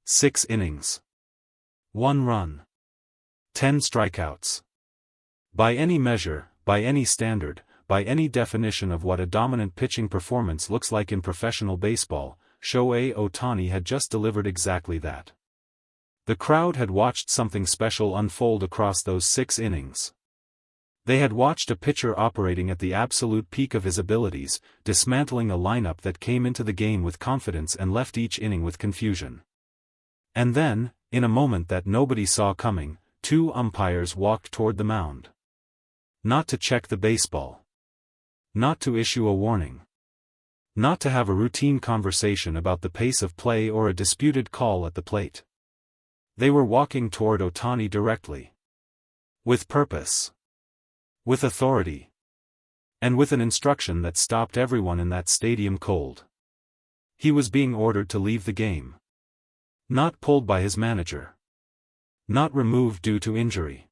6 innings. 1 run. 10 strikeouts. By any measure, by any standard, by any definition of what a dominant pitching performance looks like in professional baseball, Shohei Ohtani had just delivered exactly that. The crowd had watched something special unfold across those 6 innings. They had watched a pitcher operating at the absolute peak of his abilities, dismantling a lineup that came into the game with confidence and left each inning with confusion. And then, in a moment that nobody saw coming, 2 umpires walked toward the mound. Not to check the baseball. Not to issue a warning. Not to have a routine conversation about the pace of play or a disputed call at the plate. They were walking toward Ohtani directly. With purpose. With authority. And with an instruction that stopped everyone in that stadium cold. He was being ordered to leave the game. Not pulled by his manager. Not removed due to injury.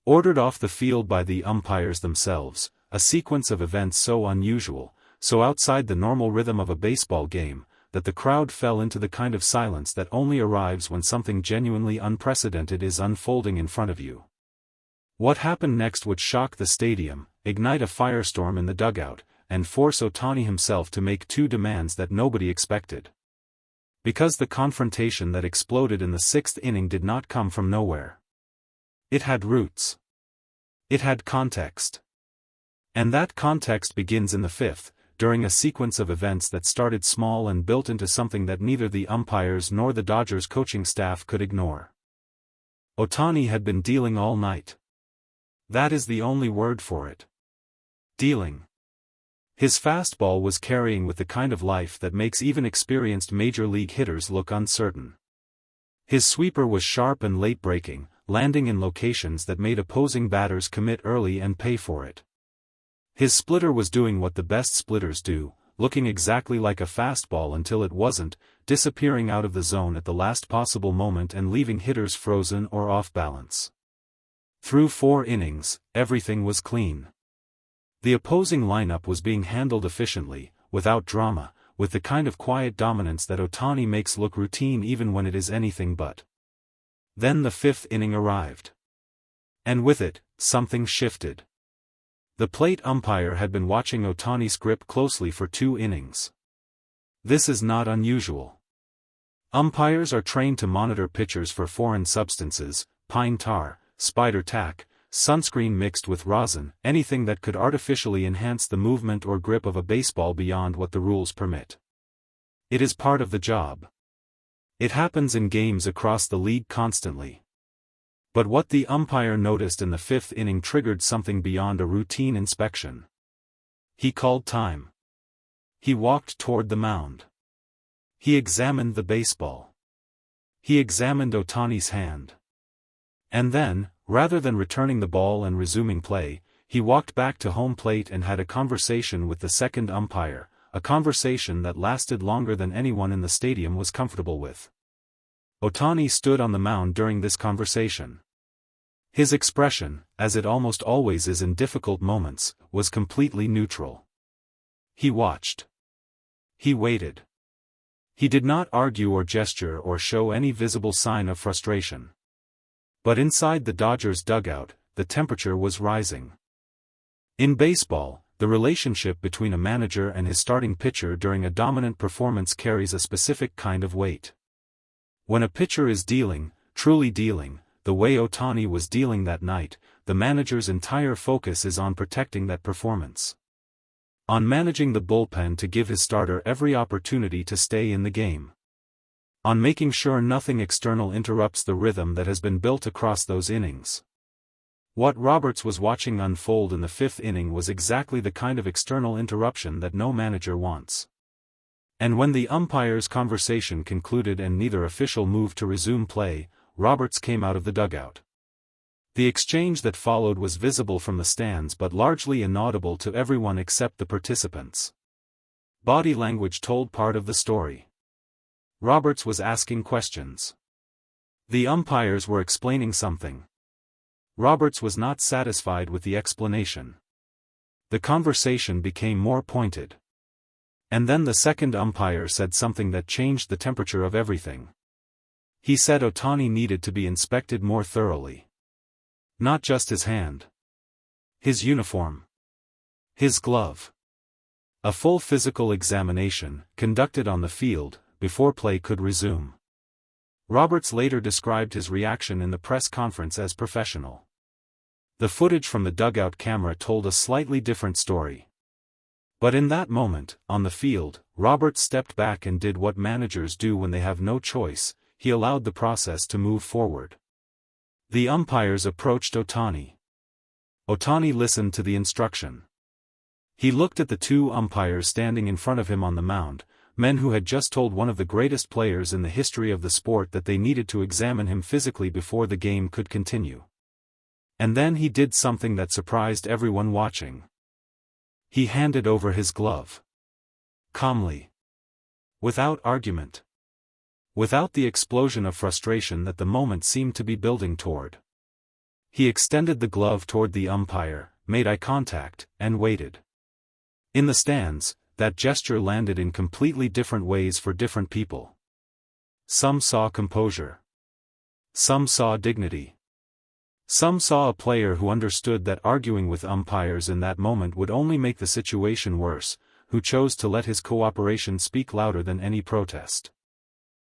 Ordered off the field by the umpires themselves, a sequence of events so unusual, so outside the normal rhythm of a baseball game, that the crowd fell into the kind of silence that only arrives when something genuinely unprecedented is unfolding in front of you. What happened next would shock the stadium, ignite a firestorm in the dugout, and force Ohtani himself to make 2 demands that nobody expected. Because the confrontation that exploded in the 6th inning did not come from nowhere. It had roots. It had context. And that context begins in the 5th, during a sequence of events that started small and built into something that neither the umpires nor the Dodgers coaching staff could ignore. Ohtani had been dealing all night. That is the only word for it. Dealing. His fastball was carrying with the kind of life that makes even experienced major league hitters look uncertain. His sweeper was sharp and late-breaking, landing in locations that made opposing batters commit early and pay for it. His splitter was doing what the best splitters do, looking exactly like a fastball until it wasn't, disappearing out of the zone at the last possible moment and leaving hitters frozen or off balance. Through 4 innings, everything was clean. The opposing lineup was being handled efficiently, without drama, with the kind of quiet dominance that Ohtani makes look routine even when it is anything but. Then the 5th inning arrived. And with it, something shifted. The plate umpire had been watching Ohtani's grip closely for 2 innings. This is not unusual. Umpires are trained to monitor pitchers for foreign substances, pine tar, spider tack, sunscreen mixed with rosin, anything that could artificially enhance the movement or grip of a baseball beyond what the rules permit. It is part of the job. It happens in games across the league constantly. But what the umpire noticed in the 5th inning triggered something beyond a routine inspection. He called time. He walked toward the mound. He examined the baseball. He examined Ohtani's hand. And then, rather than returning the ball and resuming play, he walked back to home plate and had a conversation with the second umpire, a conversation that lasted longer than anyone in the stadium was comfortable with. Ohtani stood on the mound during this conversation. His expression, as it almost always is in difficult moments, was completely neutral. He watched. He waited. He did not argue or gesture or show any visible sign of frustration. But inside the Dodgers dugout, the temperature was rising. In baseball, the relationship between a manager and his starting pitcher during a dominant performance carries a specific kind of weight. When a pitcher is dealing, truly dealing, the way Ohtani was dealing that night, the manager's entire focus is on protecting that performance. On managing the bullpen to give his starter every opportunity to stay in the game. On making sure nothing external interrupts the rhythm that has been built across those innings. What Roberts was watching unfold in the 5th inning was exactly the kind of external interruption that no manager wants. And when the umpire's conversation concluded and neither official moved to resume play, Roberts came out of the dugout. The exchange that followed was visible from the stands but largely inaudible to everyone except the participants. Body language told part of the story. Roberts was asking questions. The umpires were explaining something. Roberts was not satisfied with the explanation. The conversation became more pointed. And then the second umpire said something that changed the temperature of everything. He said Ohtani needed to be inspected more thoroughly. Not just his hand. His uniform. His glove. A full physical examination, conducted on the field, before play could resume. Roberts later described his reaction in the press conference as professional. The footage from the dugout camera told a slightly different story. But in that moment, on the field, Roberts stepped back and did what managers do when they have no choice. He allowed the process to move forward. The umpires approached Ohtani. Ohtani listened to the instruction. He looked at the two umpires standing in front of him on the mound, men who had just told one of the greatest players in the history of the sport that they needed to examine him physically before the game could continue. And then he did something that surprised everyone watching. He handed over his glove. Calmly. Without argument. Without the explosion of frustration that the moment seemed to be building toward. He extended the glove toward the umpire, made eye contact, and waited. In the stands, that gesture landed in completely different ways for different people. Some saw composure. Some saw dignity. Some saw a player who understood that arguing with umpires in that moment would only make the situation worse, who chose to let his cooperation speak louder than any protest.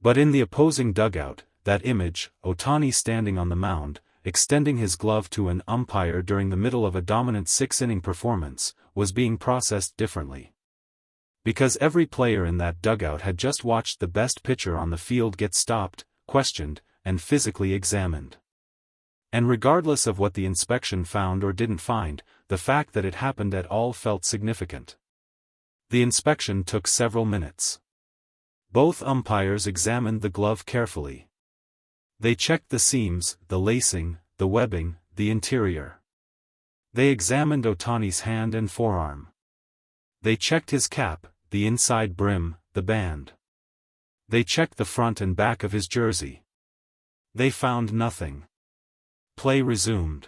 But in the opposing dugout, that image, Ohtani standing on the mound, extending his glove to an umpire during the middle of a dominant six-inning performance, was being processed differently. Because every player in that dugout had just watched the best pitcher on the field get stopped, questioned, and physically examined. And regardless of what the inspection found or didn't find, the fact that it happened at all felt significant. The inspection took several minutes. Both umpires examined the glove carefully. They checked the seams, the lacing, the webbing, the interior. They examined Ohtani's hand and forearm. They checked his cap, the inside brim, the band. They checked the front and back of his jersey. They found nothing. Play resumed.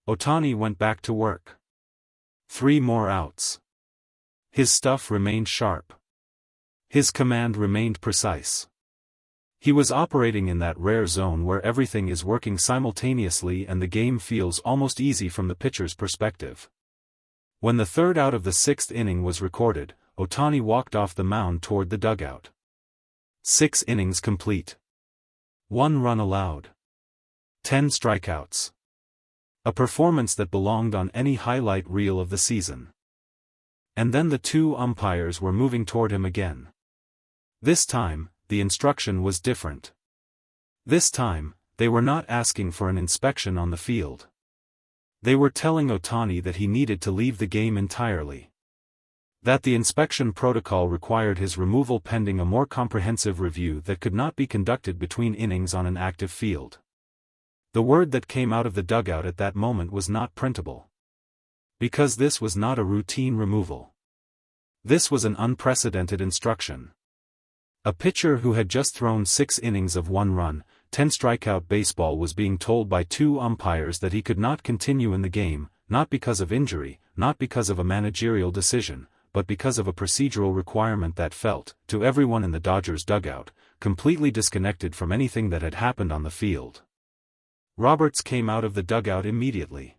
Ohtani went back to work. 3 more outs. His stuff remained sharp. His command remained precise. He was operating in that rare zone where everything is working simultaneously and the game feels almost easy from the pitcher's perspective. When the third out of the 6th inning was recorded, Ohtani walked off the mound toward the dugout. 6 innings complete. 1 run allowed. 10 strikeouts. A performance that belonged on any highlight reel of the season. And then the two umpires were moving toward him again. This time, the instruction was different. This time, they were not asking for an inspection on the field. They were telling Ohtani that he needed to leave the game entirely. That the inspection protocol required his removal pending a more comprehensive review that could not be conducted between innings on an active field. The word that came out of the dugout at that moment was not printable. Because this was not a routine removal. This was an unprecedented instruction. A pitcher who had just thrown 6 innings of 1 run, 10 strikeout baseball was being told by 2 umpires that he could not continue in the game, not because of injury, not because of a managerial decision, but because of a procedural requirement that felt, to everyone in the Dodgers dugout, completely disconnected from anything that had happened on the field. Roberts came out of the dugout immediately.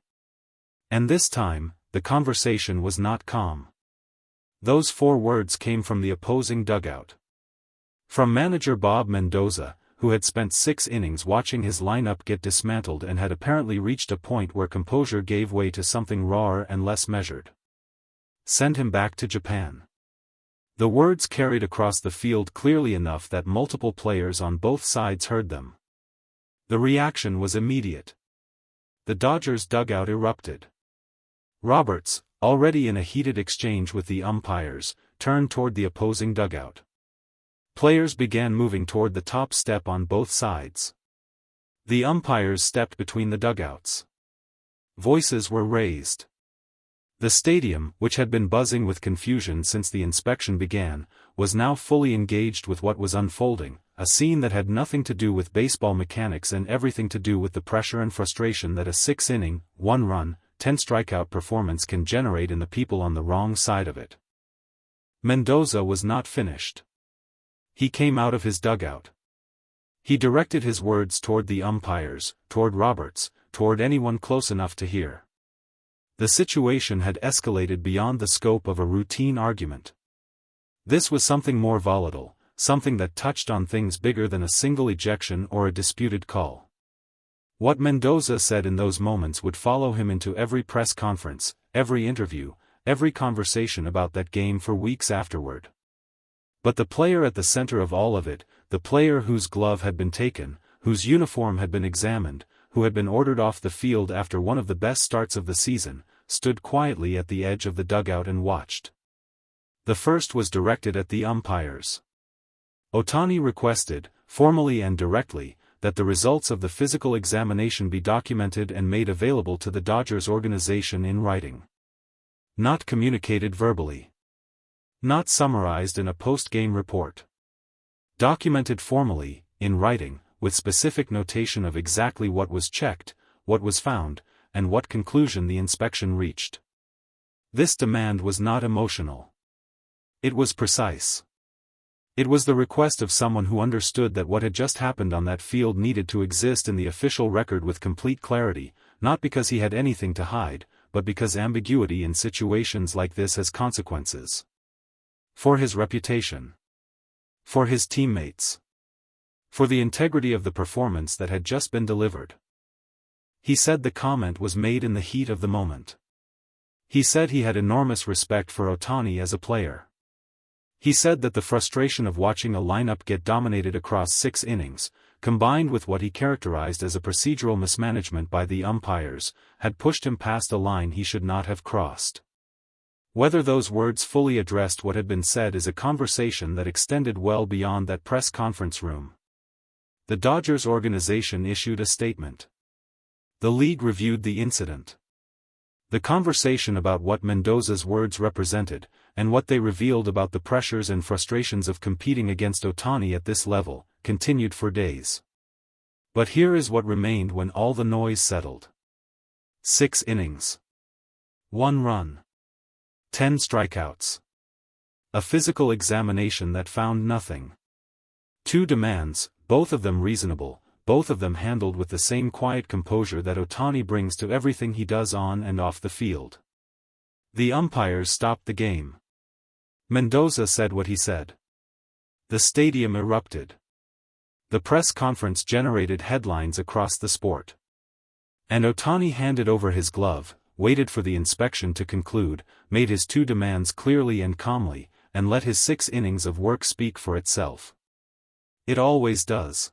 And this time, the conversation was not calm. Those 4 words came from the opposing dugout. From manager Bob Mendoza, who had spent 6 innings watching his lineup get dismantled and had apparently reached a point where composure gave way to something rawer and less measured. Send him back to Japan. The words carried across the field clearly enough that multiple players on both sides heard them. The reaction was immediate. The Dodgers dugout erupted. Roberts, already in a heated exchange with the umpires, turned toward the opposing dugout. Players began moving toward the top step on both sides. The umpires stepped between the dugouts. Voices were raised. The stadium, which had been buzzing with confusion since the inspection began, was now fully engaged with what was unfolding, a scene that had nothing to do with baseball mechanics and everything to do with the pressure and frustration that a 6-inning, 1-run, 10-strikeout performance can generate in the people on the wrong side of it. Mendoza was not finished. He came out of his dugout. He directed his words toward the umpires, toward Roberts, toward anyone close enough to hear. The situation had escalated beyond the scope of a routine argument. This was something more volatile, something that touched on things bigger than a single ejection or a disputed call. What Mendoza said in those moments would follow him into every press conference, every interview, every conversation about that game for weeks afterward. But the player at the center of all of it, the player whose glove had been taken, whose uniform had been examined, who had been ordered off the field after one of the best starts of the season, stood quietly at the edge of the dugout and watched. The first was directed at the umpires. Ohtani requested, formally and directly, that the results of the physical examination be documented and made available to the Dodgers organization in writing. Not communicated verbally. Not summarized in a post-game report. Documented formally, in writing, with specific notation of exactly what was checked, what was found, and what conclusion the inspection reached. This demand was not emotional. It was precise. It was the request of someone who understood that what had just happened on that field needed to exist in the official record with complete clarity, not because he had anything to hide, but because ambiguity in situations like this has consequences. For his reputation. For his teammates. For the integrity of the performance that had just been delivered. He said the comment was made in the heat of the moment. He said he had enormous respect for Ohtani as a player. He said that the frustration of watching a lineup get dominated across 6 innings, combined with what he characterized as a procedural mismanagement by the umpires, had pushed him past a line he should not have crossed. Whether those words fully addressed what had been said is a conversation that extended well beyond that press conference room. The Dodgers organization issued a statement. The league reviewed the incident. The conversation about what Mendoza's words represented, and what they revealed about the pressures and frustrations of competing against Ohtani at this level, continued for days. But here is what remained when all the noise settled. 6 innings. 1 run. 10 strikeouts. A physical examination that found nothing. 2 demands, both of them reasonable, both of them handled with the same quiet composure that Ohtani brings to everything he does on and off the field. The umpires stopped the game. Mendoza said what he said. The stadium erupted. The press conference generated headlines across the sport. And Ohtani handed over his glove, waited for the inspection to conclude, made his 2 demands clearly and calmly, and let his 6 innings of work speak for itself. It always does.